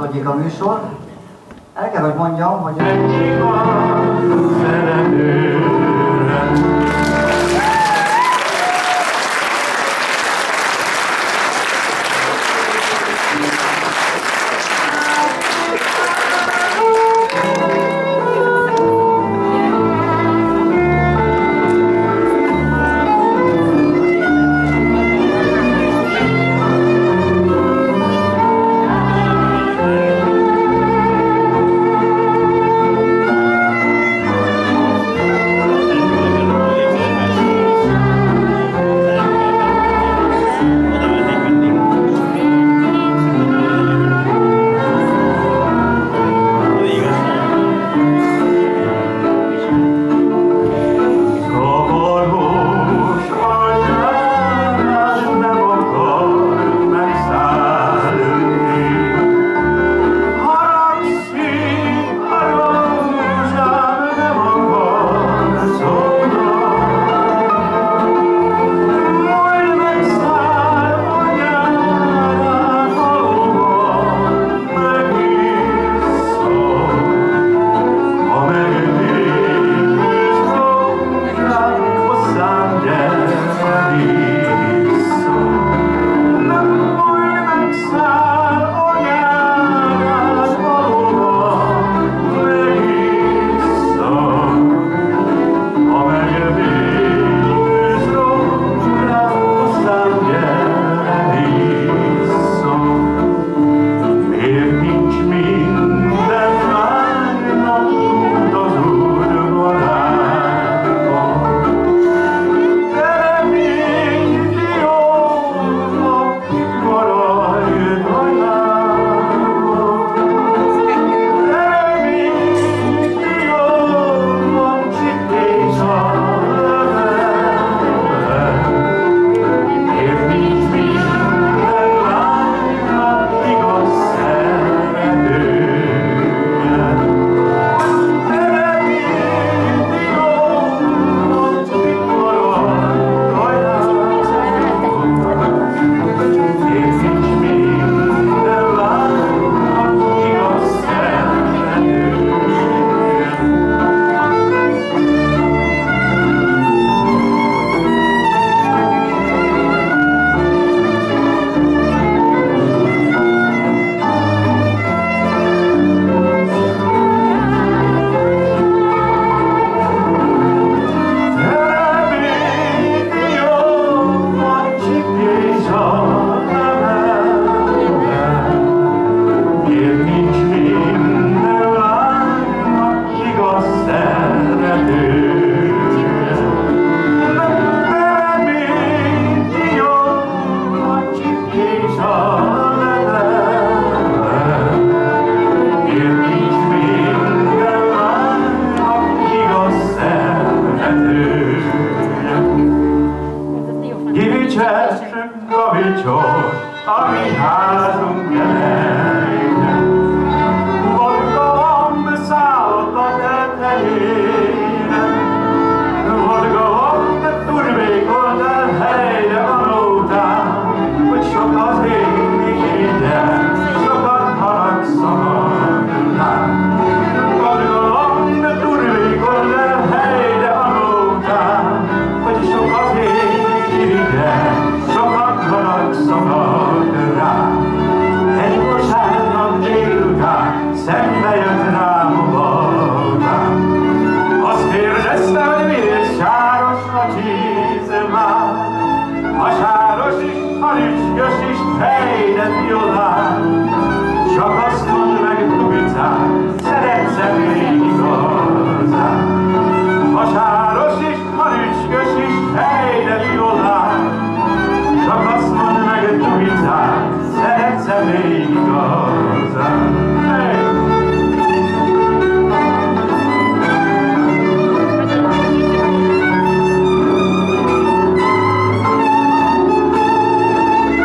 folytatódjék a műsor. El kell, hogy mondjam, hogy...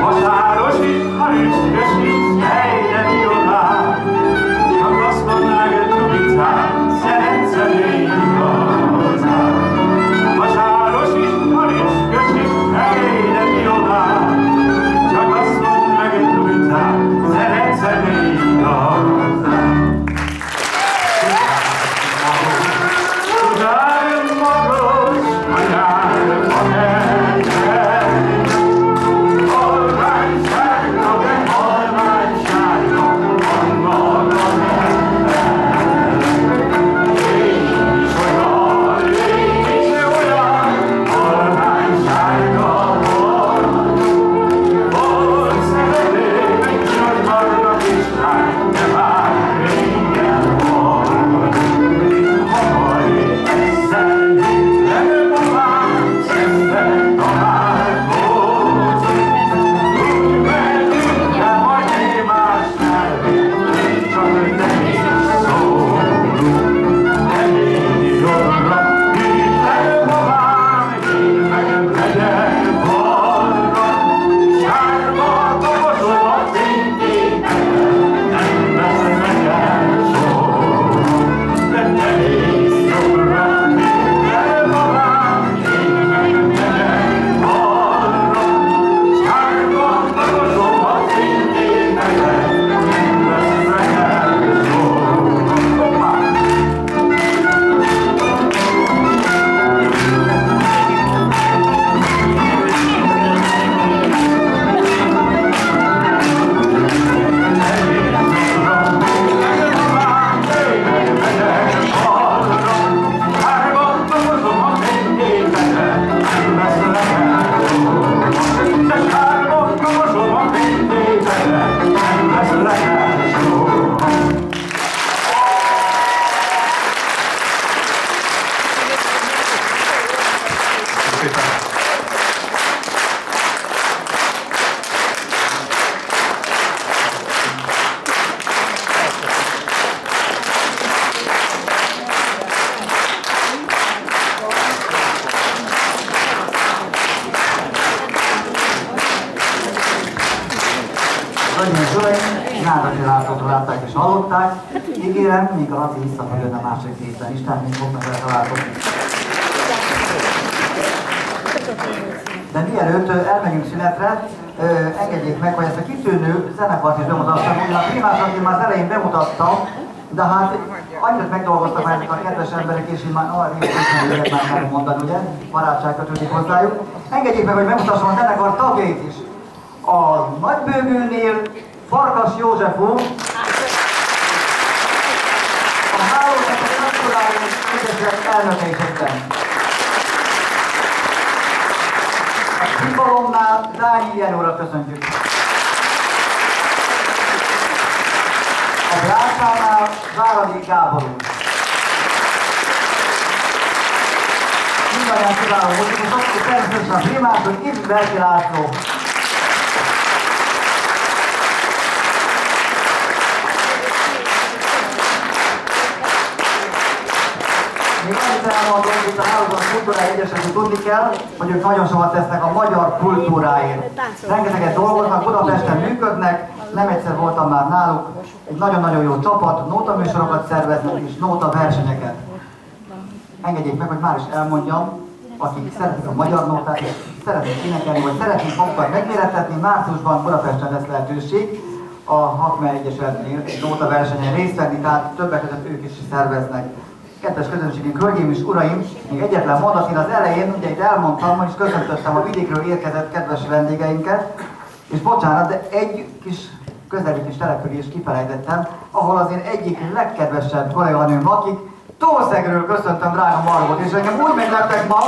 Hasáros is, ha rücskös is, is hallották. Ígérem, még a Laci visszafejön a másik héten is, tehát még fognak vele találkozni. De mielőtt elmegyünk szünetre, engedjék meg, hogy ezt a kitűnő zenekart is bemutassam. Ugye a Primásat én már az elején bemutattam, de hát annyit megdolgoztak már ezek a kedves emberek, és így már arra is már mondani, ugye? Barátság kötődik hozzájuk. Engedjék meg, hogy bemutassam a zenekar tagjait is. A Nagybőgőnél Farkas József úr, a Hálózatok Kulturális Egyesület elnöke is egyben. A Színbalomnál Dányi Jenóra köszöntjük. A Brácsánál Váradi Gábor úr. Mindannyian kiváló muzsikusok, és természetesen a Primások Ibs Berki László. Még annyit elmondom, hogy itt a Hálózatok Kulturális Egyesületet tudni kell, hogy ők nagyon sokat tesznek a magyar kultúráért. Rengeteget dolgoznak, Budapesten működnek, nem egyszer voltam már náluk. Egy nagyon-nagyon jó csapat, nótaműsorokat szerveznek és nótaversenyeket. Engedjék meg, hogy már is elmondjam, akik szeretik a magyar nótát, és szeretnék énekelni, vagy szeretnék magukat megmérettetni, márciusban Budapesten lesz lehetőség a Hakme Egyesületnél egy nótaversenyen részt venni, tehát többek között ők is szerveznek. Kedves közönségünk, hölgyeim és uraim, még egyetlen mondat, én az elején, ugye itt elmondtam, és köszöntöttem a vidékről érkezett kedves vendégeinket, és bocsánat, de egy kis közeli kis települést kifelejtettem, ahol az én egyik legkedvesebb kolléganőm lakik, Tószegről köszöntöm drága Margot, és engem úgy megleptek ma.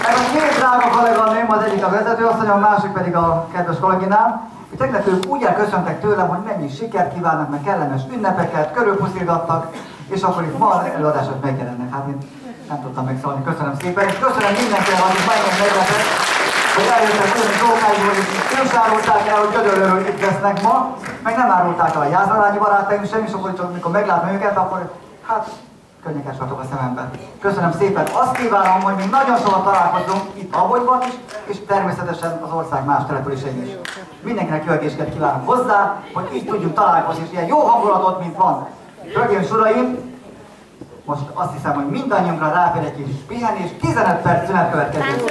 Ez a két drága kolléganőm, az egyik a vezetőasszonyom, a másik pedig a kedves kolléginám. Tegnap ők úgy elköszöntek tőlem, hogy mennyi sikert kívánnak, meg kellemes ünnepeket, körülpuszilgattak, és akkor itt ma előadások megjelennek. Hát én nem tudtam megszólni, köszönöm szépen, és köszönöm mindenkinek, akik nagyon meglepett, hogy eljöttek olyan Zsókáiból, és ők sem árulták el, hogy Gödöllőről itt lesznek ma, meg nem árulták el a Jászlárányi barátaim sem, és akkor csak amikor meglátom őket, akkor hát könnyeket satok a szemembe. Köszönöm szépen, azt kívánom, hogy mi nagyon sokat találkozunk itt Abagyban is, és természetesen az ország más településein is. Mindenkinek jó egészséget kívánok hozzá, hogy így tudjunk találkozni, és ilyen jó hangulatot, mint van. Hölgyeim és uraim, most azt hiszem, hogy mindannyiunkra ráfér egy kis pihenés, 15 perc szünet következik.